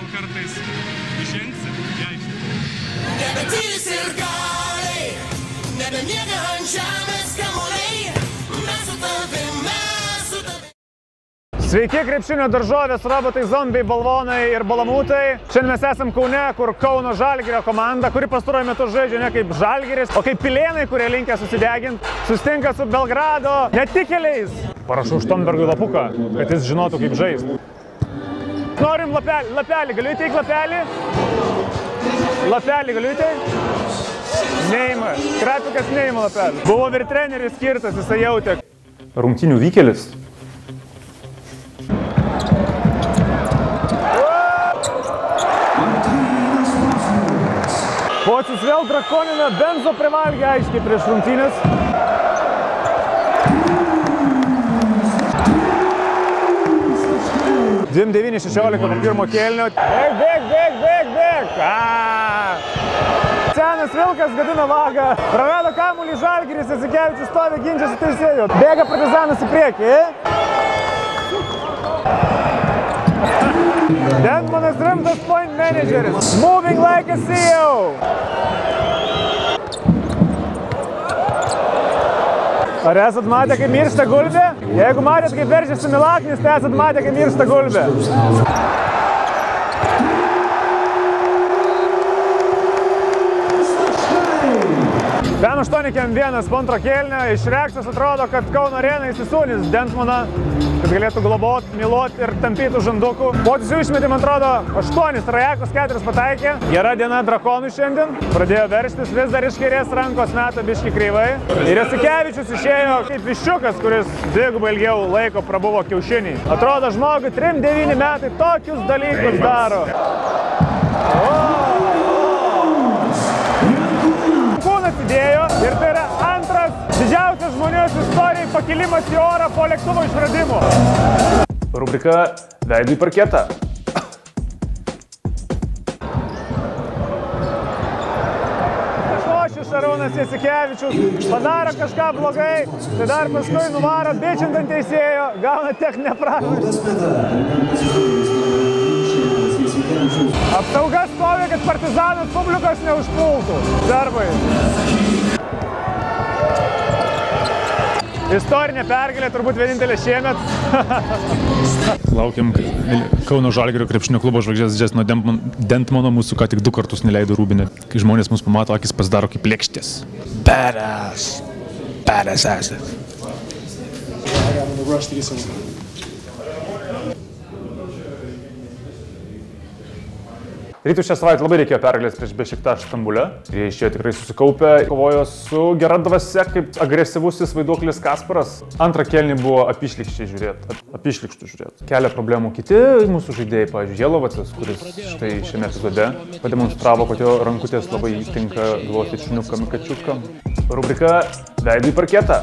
gal kartais žengsi į aikštę. Nebetys ir galiai, nebemiega ant žemės kamuoliai, mes su tavim, mes su tavim. Sveiki, krepšinio daržovės, robotai, zombiai, balvonai ir balamūtai. Šiandien mes esam Kaune, kur Kauno Žalgirio komanda, kuri pastaruoju metu žaidžia ne kaip Žalgiris, o kaip Pilėnai, kurie linkę susideginti, susitinka su Belgrado netikėliais. Parašau Štombergui lapuką, kad jis žinotų, kaip žaisti. Norim lapelį, galiu įteikti lapelį? Lapelį galiu įteikti? Neima, Krapikas neima lapelį. Buvo vyr treneris skirtas, jisai jautė. Rungtynių vykelis. Pocius vėl drakonina, Benzo privalgė aiškiai prieš rungtynės. Dvim 9-16 po pirmo kėlinio. Bėg! Senas Vilkas gadina vagą. Prarado kamuolį Žalgiris, Jasikevičius stovi ginčiasi teisėjų. Bėga Partizanas į priekį. Dentmanas rimtas point manageris. Moving like a CEO. Ar esat matę, kaip miršta gulbė? Jeigu matėt, kaip veržiasi Milaknis, tai esat matę, kaip miršta gulbė. Ten 8-1 po antro kėlinio, iš reakcijos atrodo, kad Kauno Arena įsisūnys Dentmaną, kad galėtų globot, myluot ir tampytų žandukų. Pocius jau išmetė, man atrodo, 8, Rajakos 4 pataikė. Gera diena drakonui šiandien. Pradėjo veržtis, vis dar iš kairės rankos meta biški kreivai. Ir Jasikevičius išėjo kaip viščiukas, kuris dvigubai ilgiau laiko prabuvo kiaušinį. Atrodo, žmogui 3-9 metai tokius dalykus daro. Kūnas įdėjo ir tai yra antras didžiausias žmonijos istorijai pakilimas į orą po lėktuvo išradimo. Rubrika Veidu į parketą. Šošius Šarūnas Jasikevičius padaro kažką blogai, tai dar paskui nuvaro bičint ant teisėjo, gauna techninę pražangą. Apsauga stovi, kad Partizanas publikos neužpultų. Serbai. Istorinė pergalė, turbūt vienintelė šiemet. Laukiam Kauno Žalgirio krepšinio klubo žvaigždės Džesno Dentmano, mūsų ką tik 2 kartus neleido Rūbinė. Kai žmonės mus pamato, akis pasidaro kaip lėkštės. Badass asset. Rytų šią savaitę labai reikėjo pergalės prieš Bešiktaš Stambule. Jie išėjo tikrai susikaupę, kovojo su gera dvasia kaip agresyvusis vaiduoklis Kasparas. Antrą kėlinį buvo apyšlikščiai žiūrėti. Kelia problemų kiti mūsų žaidėjai, pavyzdžiui, Jelovacas, kuris štai šiame epizode pademonstravo, kad jo rankutės labai tinka glostyti šuniukam ir kačiukam. Rubrika Veidu į parketą.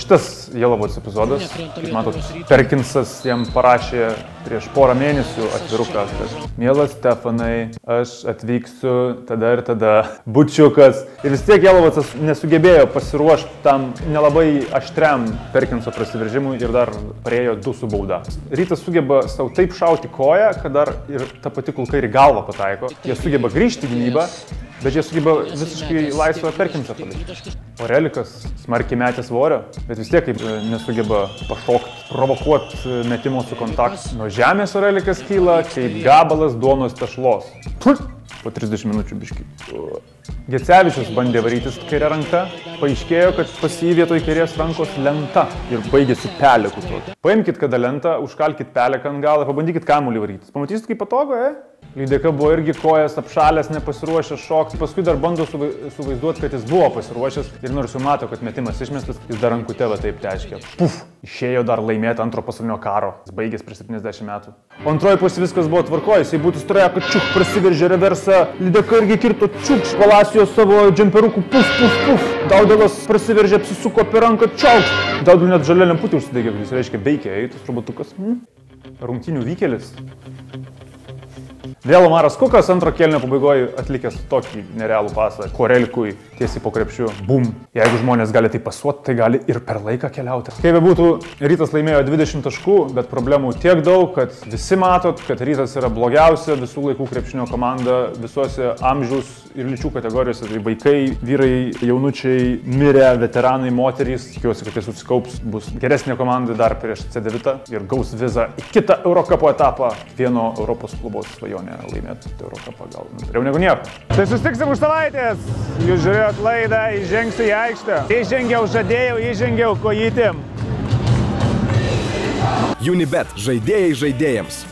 Šitas Jelovac epizodas, kaip matot, Perkinsas jam parašė prieš porą mėnesių atviruką, kad mielas Stefanai, aš atvyksiu tada ir tada, bučiukas. Ir vis tiek Jelovacas nesugebėjo pasiruošti tam nelabai aštriam Perkinso prasiveržimui ir dar parėjo 2 su bauda. Rytas sugeba savo taip šauti koją, kad dar ir ta pati kulka ir į galvą pataiko. Jie sugeba grįžti į gynybą, bet jie sugeba visiškai laisvą Perkinsą padaryti. Orelikas smarkiai metė svorio, bet vis tiek kaip nesugeba pašokti, provokuoti metimo su kontaktu. Nuo žemės Orelikas kyla kaip gabalas duonos tešlos. Po 30 minučių biški. Gecevičius bandė varytis kairę ranką, paaiškėjo, kad pas jį vietoj kairės rankos lenta ir baigėsi peleku. Paimkit kada lentą, užkalkit peleką ant galą, pabandykit kamuolį varytis. Pamatysit, kaip patogu, Lydeka buvo irgi kojas apšalęs, nepasiruošęs šokti, paskui dar bando suvaizduoti, kad jis buvo pasiruošęs ir nors jau mato, kad metimas išmestas, jis dar rankute va taip teškė. Puf! Išėjo dar laimėti antro pasaulinio karo. Jis baigės prieš 70 metų. O antroji pusė viskas buvo tvarkoje, jisai būtų stroja, kad čiuk prasiveržė reversą, Lydeka irgi kirto čiuk, Palacijos savo džemperukų, puf. Daudelas prasiveržė, apsisuko per ranką, čiauk. Daudelį net žalia lemputė užsidegė, kuris reiškia veikia, tas robotukas. Rungtynių vykelis. Vėl Omaras Kukas antro kėlinio pabaigoje atlikęs tokį nerealų pasą Korelikui tiesiai po krepšiu. Bum. Jeigu žmonės gali tai pasuoti, tai gali ir per laiką keliauti. Kaip bebūtų, Rytas laimėjo 20 taškų, bet problemų tiek daug, kad visi matot, kad Rytas yra blogiausia visų laikų krepšinio komanda visuose amžiaus ir lyčių kategorijose. Tai vaikai, vyrai, jaunučiai, mirę, veteranai, moterys. Tikiuosi, kad jie susikaups, bus geresnė komanda dar prieš C9 ir gaus vizą į kitą Eurocapo etapą. Vieno Europos klubo svajonė laimėti Eurocapą gal geriau negu nieko. Tai susitiksim už savaitės. Jūs žiūrėjot laidą, įžengsiu į aikštę. Įžengiau kojytėm. Unibet žaidėjai žaidėjams.